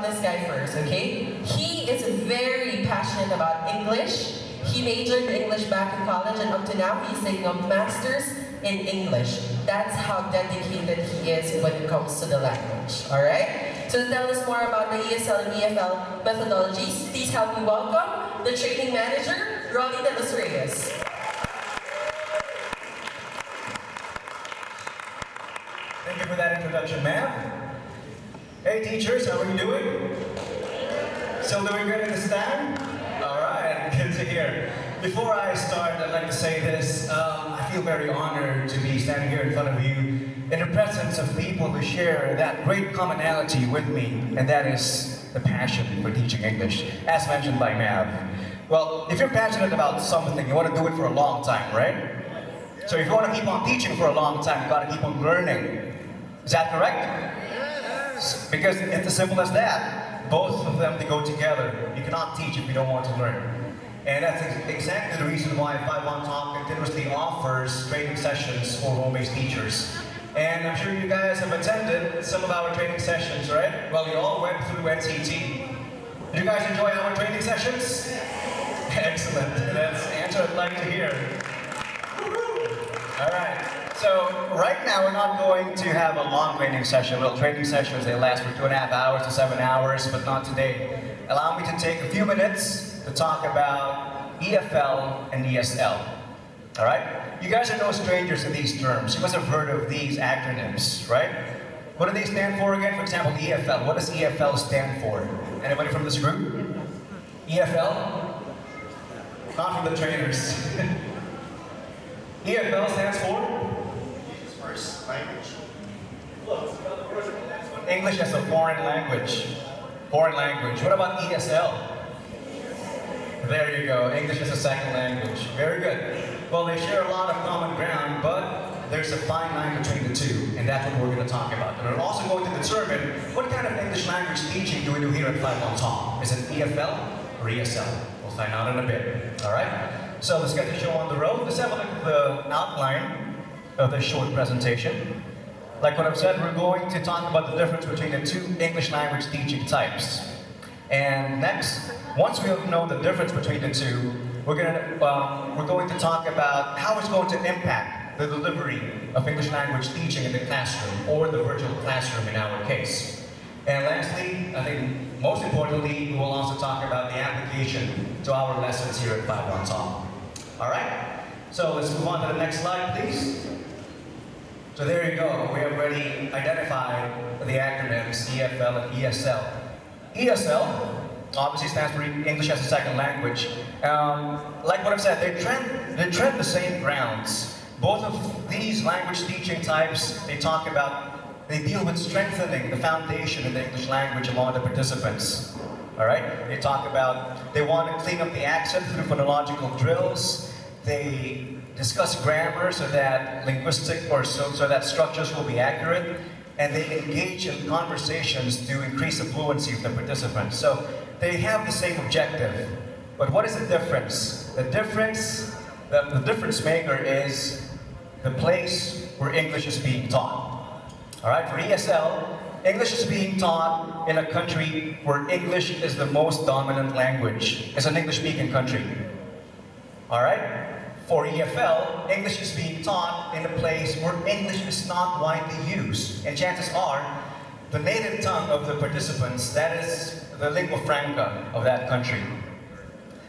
this guy first, okay? He is very passionate about English. He majored in English back in college, and up to now, he's taking a master's in English. That's how dedicated he is when it comes to the language, alright? So to tell us more about the ESL and EFL methodologies, please help me welcome the training manager, Ronnie De Los Reyes. Thank you for that introduction, ma'am. Hey teachers, how are you doing? Still doing good in the stand? Alright, good to hear. Before I start, I'd like to say this. I feel very honored to be standing here in front of you in the presence of people who share that great commonality with me, and that is the passion for teaching English, as mentioned by Mav. Well, if you're passionate about something, you want to do it for a long time, right? So if you want to keep on teaching for a long time, you've got to keep on learning. Is that correct? Yes. Because it's as simple as that. Both of them, they go together. You cannot teach if you don't want to learn. And that's exactly the reason why 5 on Top continuously offers training sessions for home-based teachers. And I'm sure you guys have attended some of our training sessions, right? Well, you all went through NCT. Did you guys enjoy our training sessions? Excellent. That's the answer I'd like to hear. All right. So right now we're not going to have a long training session. Well, training sessions, they last for 2.5 hours to 7 hours, but not today. Allow me to take a few minutes to talk about EFL and ESL. All right? You guys are no strangers to these terms. You must have heard of these acronyms, right? What do they stand for again? For example, EFL. What does EFL stand for? Anybody from this group? EFL? Not from the trainers. EFL stands for? First language. English as a foreign language. Foreign language. What about ESL? There you go. English as a second language. Very good. Well, they share a lot of common ground, but there's a fine line between the two, and that's what we're going to talk about. And we're also going to determine what kind of English language teaching do we do here at 5 on Top. Is it EFL or ESL? We'll find out in a bit. All right? So let's get the show on the road. Let's have a look at the outline of this short presentation. Like what I've said, we're going to talk about the difference between the two English language teaching types. And next, once we know the difference between the two, we're going to talk about how it's going to impact the delivery of English language teaching in the classroom, or the virtual classroom in our case. And lastly, I think most importantly, we will also talk about the application to our lessons here at 5 on Top. All right? So let's move on to the next slide, please. So there you go. We have already identified the acronyms EFL and ESL. ESL obviously stands for English as a Second Language. Like what I've said, they tread the same grounds. Both of these language teaching types, they deal with strengthening the foundation of the English language among the participants. All right? They want to clean up the accent through phonological drills. They discuss grammar so that so that structures will be accurate. And they engage in conversations to increase the fluency of the participants. So they have the same objective. But what is the difference? The difference maker is the place where English is being taught. All right, for ESL, English is being taught in a country where English is the most dominant language. It's an English-speaking country. All right? For EFL, English is being taught in a place where English is not widely used. And chances are, the native tongue of the participants, that is the lingua franca of that country.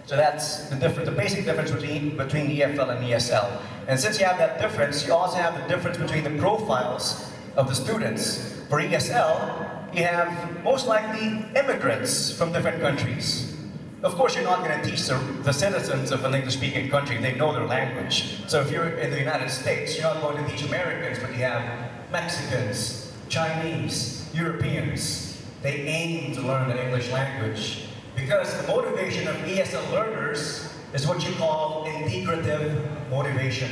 So that's the basic difference between EFL and ESL. And since you have that difference, you also have the difference between the profiles of the students. For ESL, you have most likely immigrants from different countries. Of course, you're not going to teach the citizens of an English-speaking country. They know their language. So if you're in the United States, you're not going to teach Americans, but you have Mexicans, Chinese, Europeans. They aim to learn the English language because the motivation of ESL learners is what you call integrative motivation.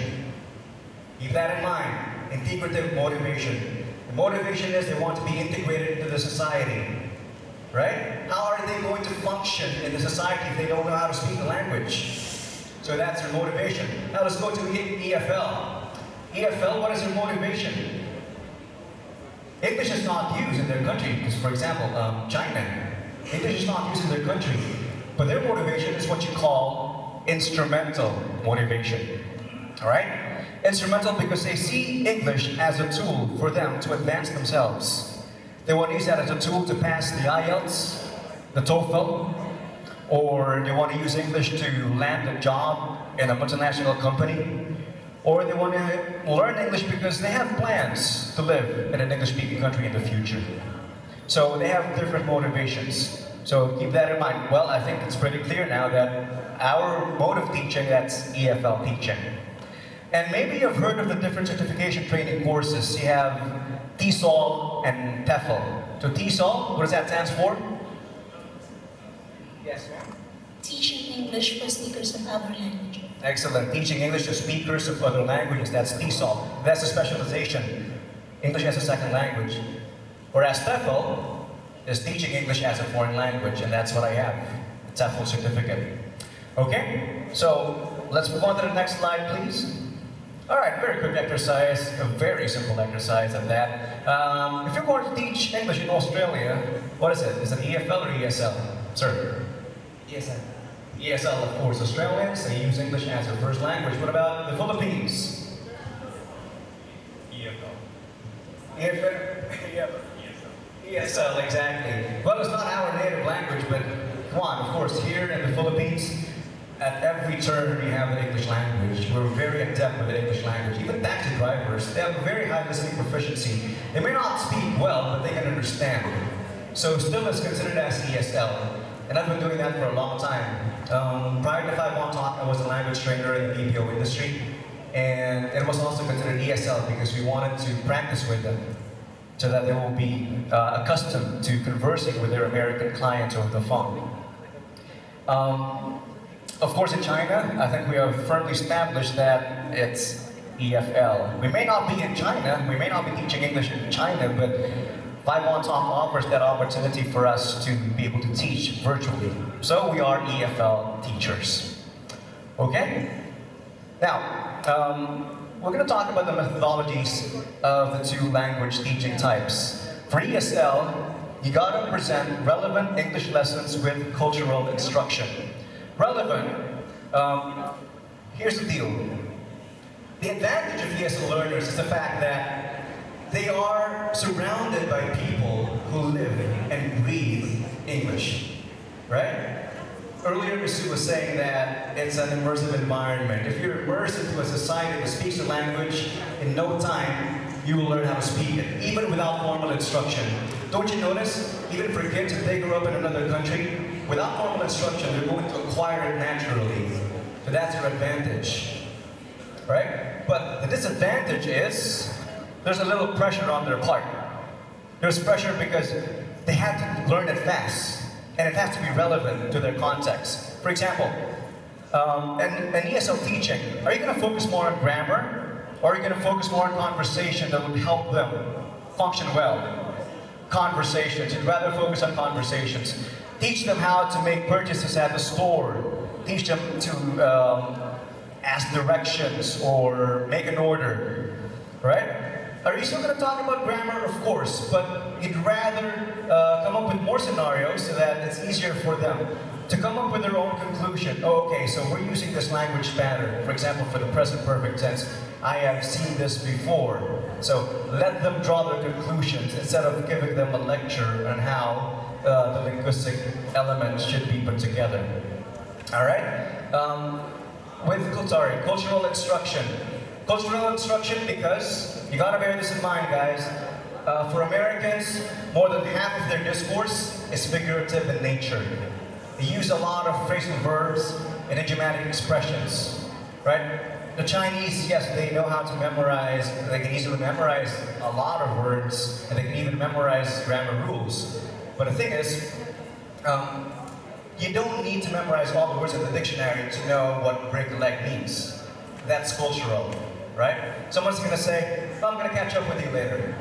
Keep that in mind, integrative motivation. The motivation is they want to be integrated into the society. Right? How are they going to function in the society if they don't know how to speak the language? So that's their motivation. Now let's go to EFL. EFL, what is their motivation? English is not used in their country, because for example, China, English is not used in their country. But their motivation is what you call instrumental motivation. All right? Instrumental because they see English as a tool for them to advance themselves. They want to use that as a tool to pass the IELTS, the TOEFL, or they want to use English to land a job in a multinational company, or they want to learn English because they have plans to live in an English-speaking country in the future. So they have different motivations. So keep that in mind. Well, I think it's pretty clear now that our mode of teaching, that's EFL teaching. And maybe you've heard of the different certification training courses. You have TESOL and TEFL. So TESOL, what does that stand for? Yes, ma'am. Teaching English for speakers of other languages. Excellent. Teaching English to speakers of other languages, that's TESOL. That's a specialization. English as a second language. Whereas TEFL is teaching English as a foreign language, and that's what I have, a TEFL certificate. Okay, so let's move on to the next slide, please. All right, very quick exercise, a very simple exercise at that. If you're going to teach English in Australia, what is it? Is it EFL or ESL? Sir? ESL. ESL, of course. Australians, they use English as their first language. What about the Philippines? EFL. EFL? ESL, exactly. Well, it's not our native language, but come on, of course, here in the Philippines, at every turn we have an English language. We're very adept with the English language. Even taxi drivers, they have a very high listening proficiency. They may not speak well, but they can understand. So still is considered as ESL. And I've been doing that for a long time. Prior to 5 Talk, I was a language trainer in the BPO industry. And it was also considered ESL because we wanted to practice with them so that they will be accustomed to conversing with their American clients over the phone. Of course, in China, I think we have firmly established that it's EFL. We may not be in China, we may not be teaching English in China, but 5 Talk offers that opportunity for us to be able to teach virtually. So we are EFL teachers. Okay? Now, we're going to talk about the methodologies of the two language teaching types. For ESL, you got to present relevant English lessons with cultural instruction. Relevant, here's the deal. The advantage of ESL learners is the fact that they are surrounded by people who live and breathe English, right? Earlier, Mr. was saying that it's an immersive environment. If you're immersed into a society that speaks the language, in no time, you will learn how to speak it, even without formal instruction. Don't you notice, even for kids, if they grow up in another country, without formal instruction, they're going to acquire it naturally. So that's your advantage, right? But the disadvantage is, there's a little pressure on their part. There's pressure because they have to learn it fast. And it has to be relevant to their context. For example, in ESL teaching, are you going to focus more on grammar? Or are you going to focus more on conversation that will help them function well? Conversations. You'd rather focus on conversations. Teach them how to make purchases at the store. Teach them to ask directions or make an order. Right? Are you still going to talk about grammar? Of course, but you'd rather come up with more scenarios so that it's easier for them to come up with their own conclusion. Oh, okay, so we're using this language pattern. For example, for the present perfect tense, I have seen this before. So let them draw their conclusions instead of giving them a lecture on how the linguistic elements should be put together. All right? Cultural instruction. Cultural instruction because, you gotta bear this in mind, guys, for Americans, more than half of their discourse is figurative in nature. They use a lot of phrasal verbs and idiomatic expressions, right? The Chinese, yes, they know how to memorize, they can easily memorize a lot of words, and they can even memorize grammar rules. But the thing is, you don't need to memorize all the words in the dictionary to know what break a leg means. That's cultural. Right? Someone's going to say, oh, I'm going to catch up with you later.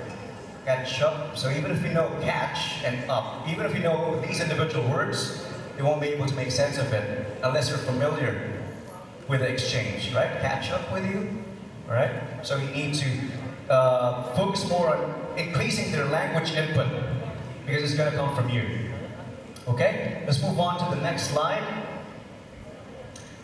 Catch up. So even if you know catch and up, even if you know these individual words, you won't be able to make sense of it unless you're familiar with the exchange, right? Catch up with you, all right? So you need to focus more on increasing their language input because it's going to come from you. Okay, let's move on to the next slide.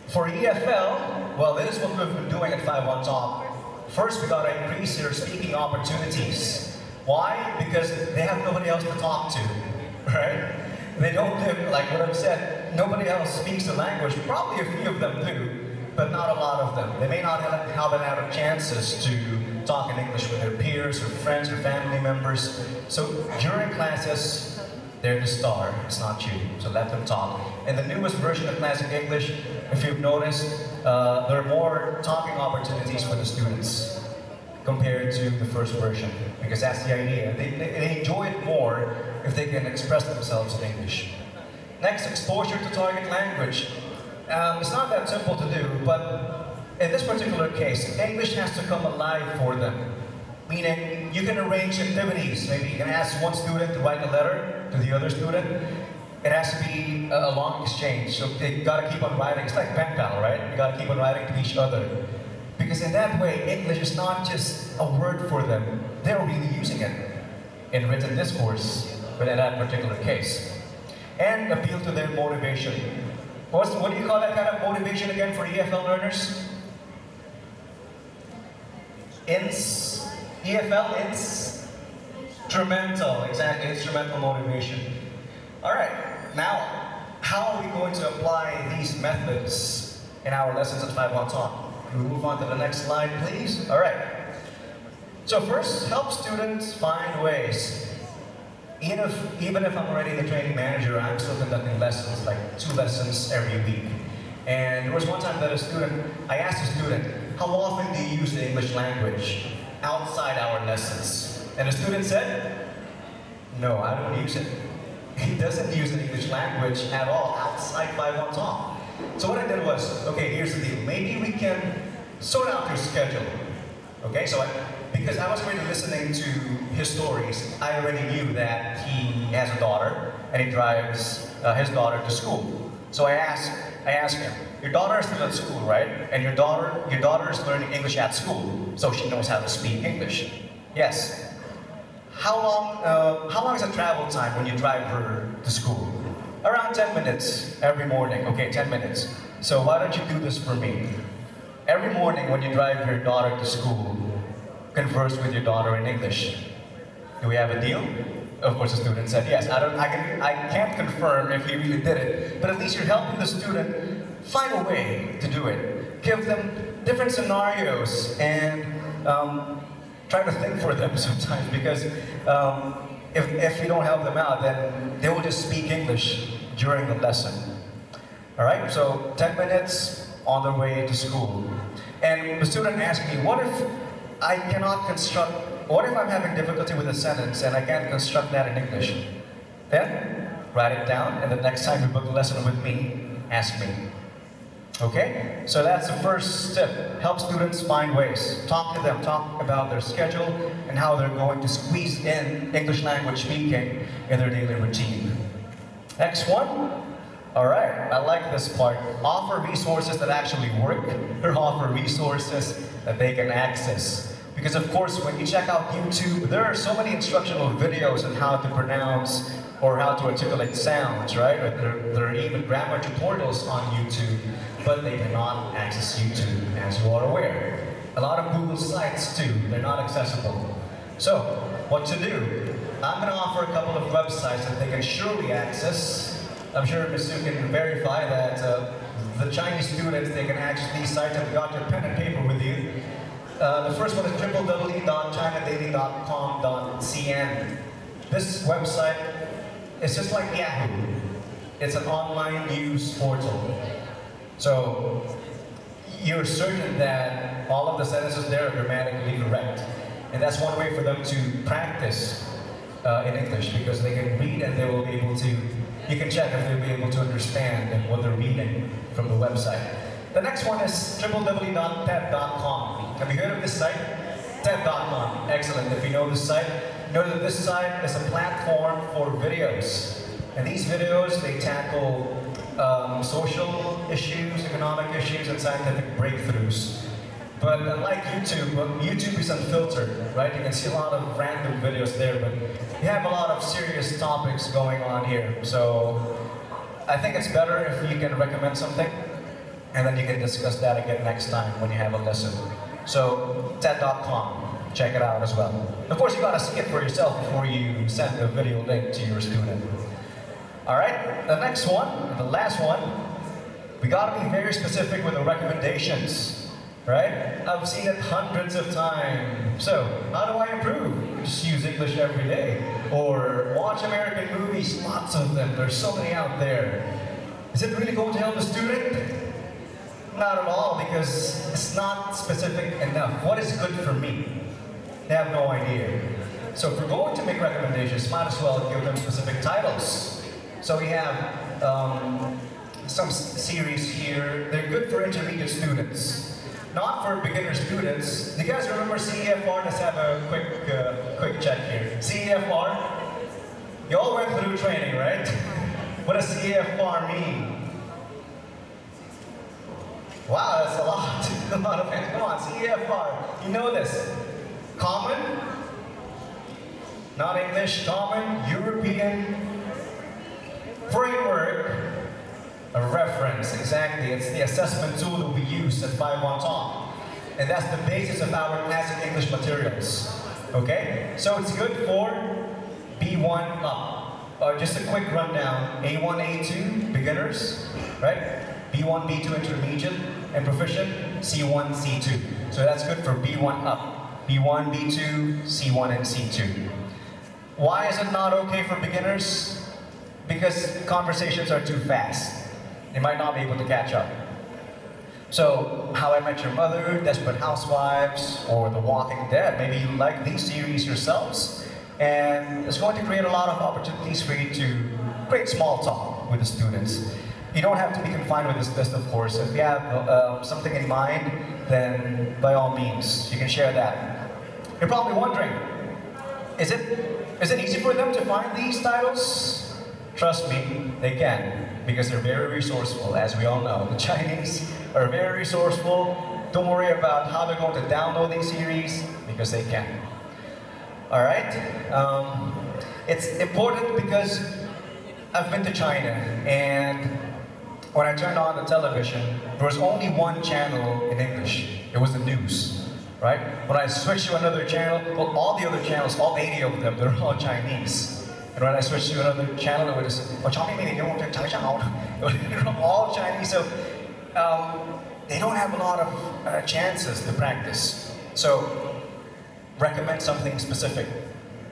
For EFL, well, this is what we've been doing at 5-1 Talk. First, we got to increase their speaking opportunities. Why? Because they have nobody else to talk to, right? They don't live, like what I've said, nobody else speaks the language. Probably a few of them do, but not a lot of them. They may not have had a chances to talk in English with their peers or friends or family members. So during classes, they're the star, it's not you, so let them talk. In the newest version of Classic English, if you've noticed, there are more talking opportunities for the students compared to the first version, because that's the idea. They enjoy it more if they can express themselves in English. Next, exposure to target language. It's not that simple to do, but in this particular case, English has to come alive for them. Meaning, you can arrange activities. Maybe you can ask one student to write a letter to the other student. It has to be a long exchange, so they gotta keep on writing. It's like pen pal, right? You gotta keep on writing to each other. Because in that way, English is not just a word for them. They're really using it in written discourse, but in that particular case. And appeal to their motivation. What do you call that kind of motivation again for EFL learners? EFL, instrumental, exactly, instrumental motivation. All right, now, how are we going to apply these methods in our lessons at 5-1 Talk? Can we move on to the next slide, please? All right. So first, help students find ways. Even if I'm already the training manager, I'm still conducting lessons, like 2 lessons every week. And there was one time that I asked a student, how often do you use the English language outside our lessons? And the student said, no, I don't use it. He doesn't use the English language at all outside 5-1 Talk. So what I did was, okay, here's the deal. Maybe we can sort out your schedule. Okay, so because I was already listening to his stories, I already knew that he has a daughter and he drives his daughter to school. So I asked him, your daughter is still at school, right? And your daughter is learning English at school, so she knows how to speak English. Yes. How long is the travel time when you drive her to school? Around 10 minutes every morning. Okay, 10 minutes. So why don't you do this for me? Every morning when you drive your daughter to school, converse with your daughter in English. Do we have a deal? Of course, the student said yes. I can't confirm if he really did it, but at least you're helping the student find a way to do it. Give them different scenarios and try to think for them sometimes, because if you don't help them out, then they will just speak English during the lesson. All right, so 10 minutes on their way to school. And the student asked me, what if I'm having difficulty with a sentence and I can't construct that in English? Then, write it down, and the next time you book a lesson with me, ask me. Okay? So that's the first step. Help students find ways. Talk to them, talk about their schedule and how they're going to squeeze in English language speaking in their daily routine. Next one. All right, I like this part. Offer resources that actually work, or offer resources that they can access. Because of course, when you check out YouTube, there are so many instructional videos on how to pronounce or how to articulate sounds, right? There are even grammar tutorials on YouTube, but they cannot access YouTube, as you are aware. A lot of Google sites too, they're not accessible. So, what to do? I'm gonna offer a couple of websites that they can surely access. I'm sure Ms. Sue can verify that the Chinese students, they can access these sites. I've got your pen and paper with you. The first one is www.chinadaily.com.cn. This website is just like Yahoo. It's an online news portal. So you're certain that all of the sentences there are grammatically correct. And that's one way for them to practice in English, because they can read and they will be able to, you can check if they'll be able to understand what they're reading from the website. The next one is www.ted.com. Have you heard of this site? TED.com. Excellent. If you know this site, know that this site is a platform for videos. And these videos, they tackle social issues, economic issues, and scientific breakthroughs. But unlike YouTube, YouTube is unfiltered, right? You can see a lot of random videos there, but you have a lot of serious topics going on here. So I think it's better if you can recommend something, and then you can discuss that again next time when you have a lesson. So TED.com, check it out as well. Of course, you gotta see it for yourself before you send the video link to your student. All right, the next one, the last one, we gotta be very specific with the recommendations. Right? I've seen it hundreds of times. So, how do I improve? Just use English every day. Or watch American movies, lots of them. There's so many out there. Is it really going to help the student? Not at all, because it's not specific enough. What is good for me? They have no idea. So if we're going to make recommendations, might as well give them specific titles. So we have some series here. They're good for intermediate students. Not for beginner students. Do you guys remember CEFR? Let's have a quick check here. CEFR? You all went through training, right? What does CEFR mean? Wow, that's a lot. A lot of things. Come on, CEFR. You know this. Common, not English, common, European, framework, a reference, exactly. It's the assessment tool that we use at 5 on Top. And that's the basis of our classic English materials. Okay? So it's good for B1 up. Just a quick rundown. A1, A2, beginners, right? B1, B2, intermediate, and proficient, C1, C2. So that's good for B1 up. B1, B2, C1, and C2. Why is it not okay for beginners? Because conversations are too fast. They might not be able to catch up. So, How I Met Your Mother, Desperate Housewives, or The Walking Dead, maybe you like these series yourselves, and it's going to create a lot of opportunities for you to create small talk with the students. You don't have to be confined with this list, of course. If you have something in mind, then by all means, you can share that. You're probably wondering, is it easy for them to find these titles? Trust me, they can, because they're very resourceful, as we all know. The Chinese are very resourceful. Don't worry about how they're going to download these series, because they can. All right? It's important because I've been to China, and when I turned on the television, there was only one channel in English. It was the news, right? When I switched to another channel, well, all the other channels, all 80 of them, they're all Chinese. And when I switched to another channel, it was all Chinese. So they don't have a lot of chances to practice. So recommend something specific,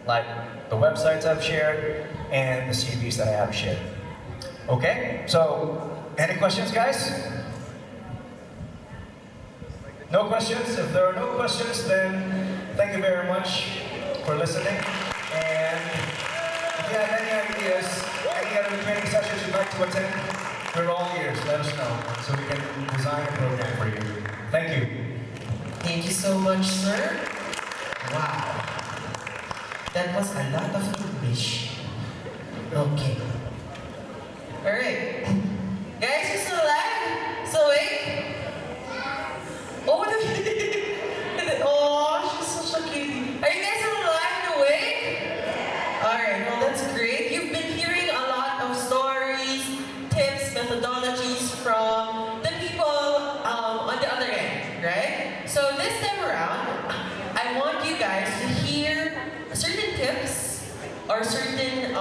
like the websites I've shared and the CVs that I have shared. Okay? So any questions, guys? No questions? If there are no questions, then thank you very much for listening. And if you have any ideas, any other training sessions you'd like to attend, we're all ears. Let us know so we can design a program for you. Thank you. Thank you so much, sir. Wow. That was a lot of English. Okay. Alright. Guys, you still alive? Still awake? Oh, oh, she's such a cutie. Are you guys still alive and awake? Alright, well that's great. You've been hearing a lot of stories, tips, methodologies from the people on the other end, right? So this time around, I want you guys to hear certain tips or certain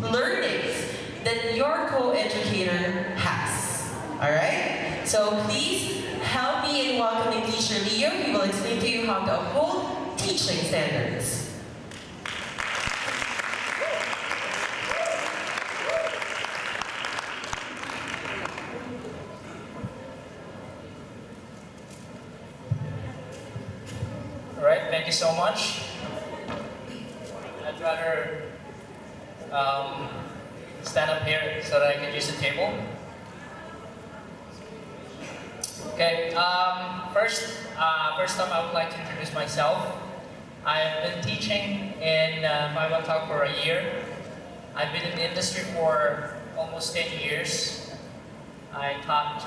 learnings that your co-educator has. Alright? So please help me in welcoming Teacher Leo. He will explain to you how to uphold teaching standards. Alright, thank you so much. I'd rather stand up here so that I can use the table. Okay, first time I would like to introduce myself. I've been teaching in Bible Talk for a year. I've been in the industry for almost 10 years. I taught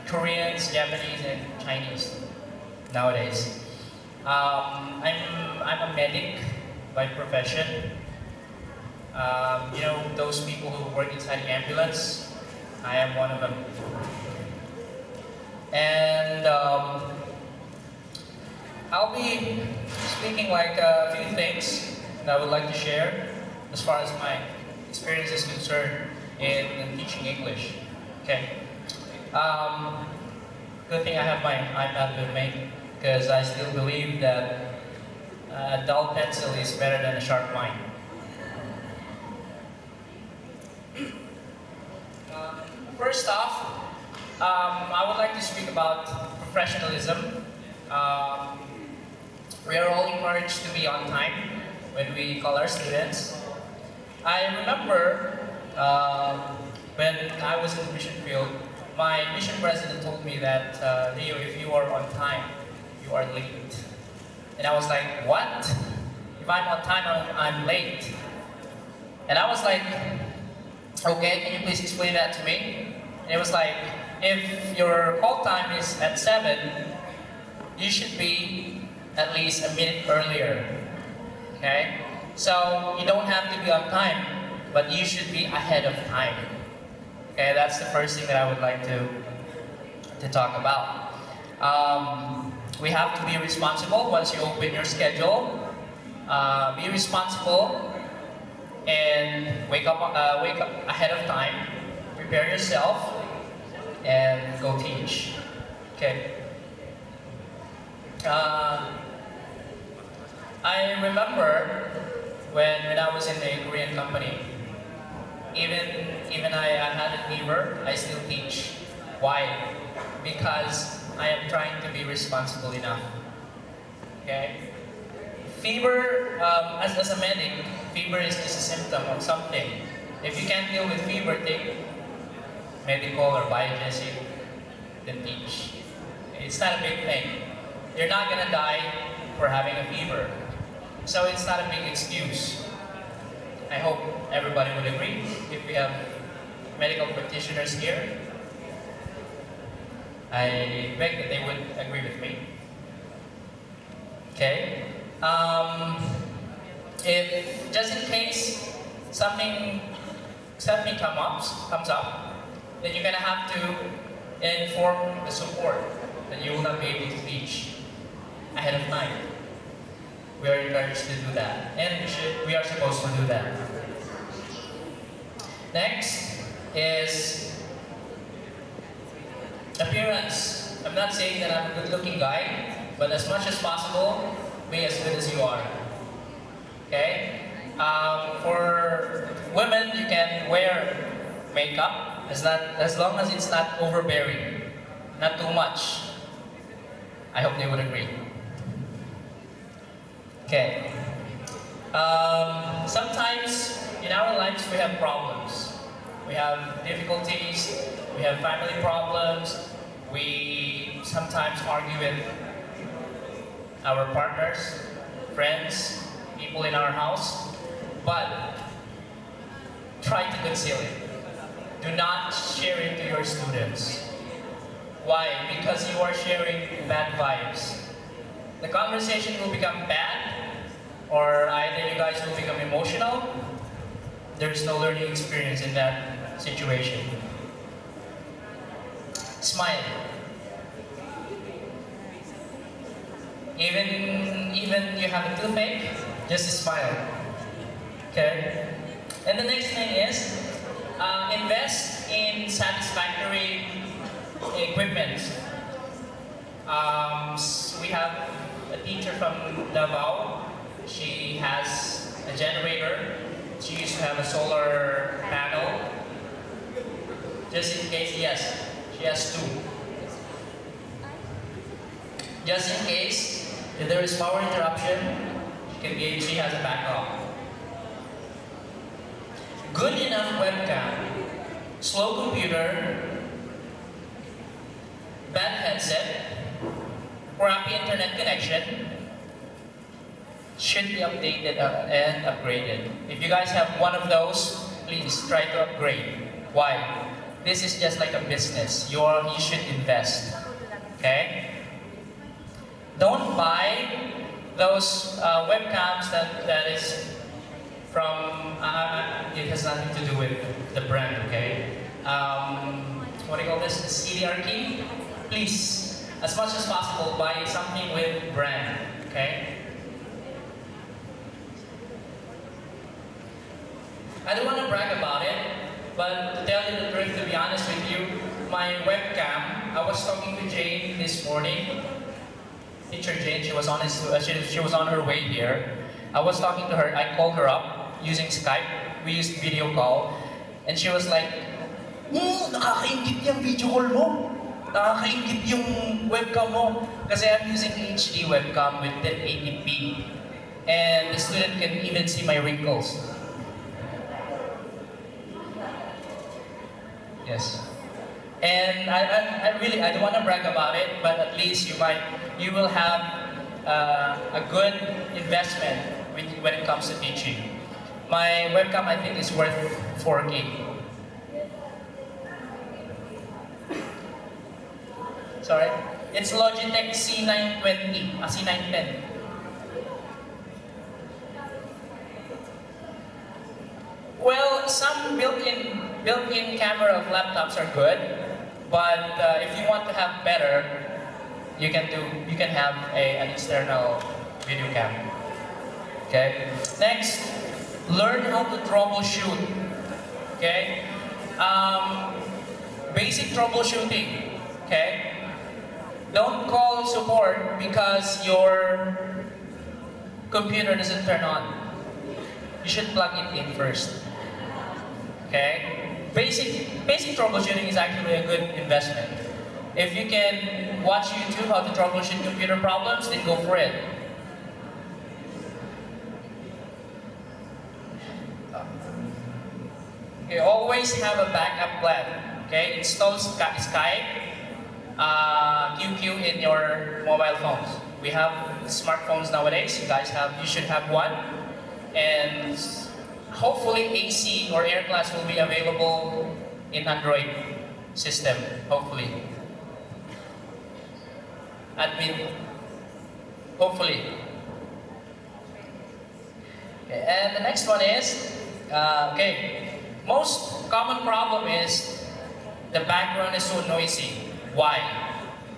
Koreans, Japanese, and Chinese nowadays. I'm a medic by profession. You know, those people who work inside the ambulance, I am one of them. And I'll be speaking like a few things that I would like to share as far as my experience is concerned in teaching English. Okay. Good thing I have my iPad with me, because I still believe that a dull pencil is better than a sharp mind. First off, I would like to speak about professionalism. We are all encouraged to be on time when we call our students. I remember when I was in the mission field, my mission president told me that, Leo, if you are on time, you are late. And I was like, what? If I'm on time, I'm late. And I was like, okay, can you please explain that to me? And it was like, if your call time is at 7, you should be at least a minute earlier. Okay? So you don't have to be on time, but you should be ahead of time. Okay, that's the first thing that I would like to talk about. We have to be responsible once you open your schedule. Be responsible and wake up ahead of time. Prepare yourself and go teach. Okay. I remember when I was in the Korean company. Even I had a fever, I still teach. Why? Because I am trying to be responsible enough. Okay? Fever, as a medic, fever is just a symptom of something. If you can't deal with fever, take medical or biogesic, then teach. It's not a big thing. You're not gonna die for having a fever. So it's not a big excuse. I hope everybody would agree. If we have medical practitioners here, I beg that they would agree with me. Okay? If just in case something comes up, then you're gonna have to inform the support that you will not be able to teach ahead of time. We are encouraged to do that, and we are supposed to do that. Next is appearance. I'm not saying that I'm a good-looking guy, but as much as possible, be as good as you are. Okay? For women, you can wear makeup as long as it's not overbearing, not too much. I hope they would agree. Okay. Sometimes in our lives we have problems. We have difficulties, we have family problems, we sometimes argue with our partners, friends, people in our house, but try to conceal it. Do not share it to your students. Why? Because you are sharing bad vibes. The conversation will become bad, or either you guys will become emotional. There's no learning experience in that situation. Smile. Even you have a toothache, just smile. Okay? And the next thing is, invest in satisfactory equipment. We have a teacher from Davao. She has a generator. She used to have a solar panel. Just in case, yes, she has 2. Just in case, if there is power interruption, she has a backup. Good enough webcam, slow computer, bad headset, crappy internet connection, should be updated and upgraded. If you guys have one of those, please try to upgrade. Why? this is just like a business. You should invest. Okay? Don't buy those webcams that is from, it has nothing to do with the brand, okay? What do you call this? CDR key? Please, as much as possible, buy something with brand, okay? I don't want to brag about it, but to tell you the truth, to be honest with you, my webcam, I was talking to Jane this morning. Teacher Jane, she was on her way here. I was talking to her, I called her up using Skype. We used video call. And she was like, nakakaingit yung video call mo. Nakakaingit yung webcam mo. Kasi I'm using HD webcam with 1080p. And the student can even see my wrinkles. Yes. And I don't want to brag about it, but at least you will have a good investment when it comes to teaching. My webcam, I think, is worth 4K. Sorry? It's Logitech C920, C910. Well, some built-in camera of laptops are good, but if you want to have better, you can have an external video cam. Okay. Next, learn how to troubleshoot. Okay. Basic troubleshooting. Okay. Don't call support because your computer doesn't turn on. You should plug it in first. Okay? Basic troubleshooting is actually a good investment. If you can watch YouTube how to troubleshoot computer problems, then go for it. Okay, always have a backup plan. Okay, install Skype, QQ in your mobile phones. We have smartphones nowadays. You should have one, and hopefully AC or Air Class will be available in Android system. Hopefully, admin. Hopefully. Okay, and the next one is most common problem is the background is so noisy. Why?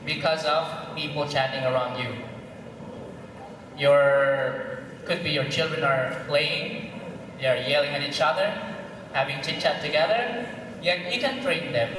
Because of people chatting around you. Could be your children are playing, they are yelling at each other, having chit chat together. You can train them.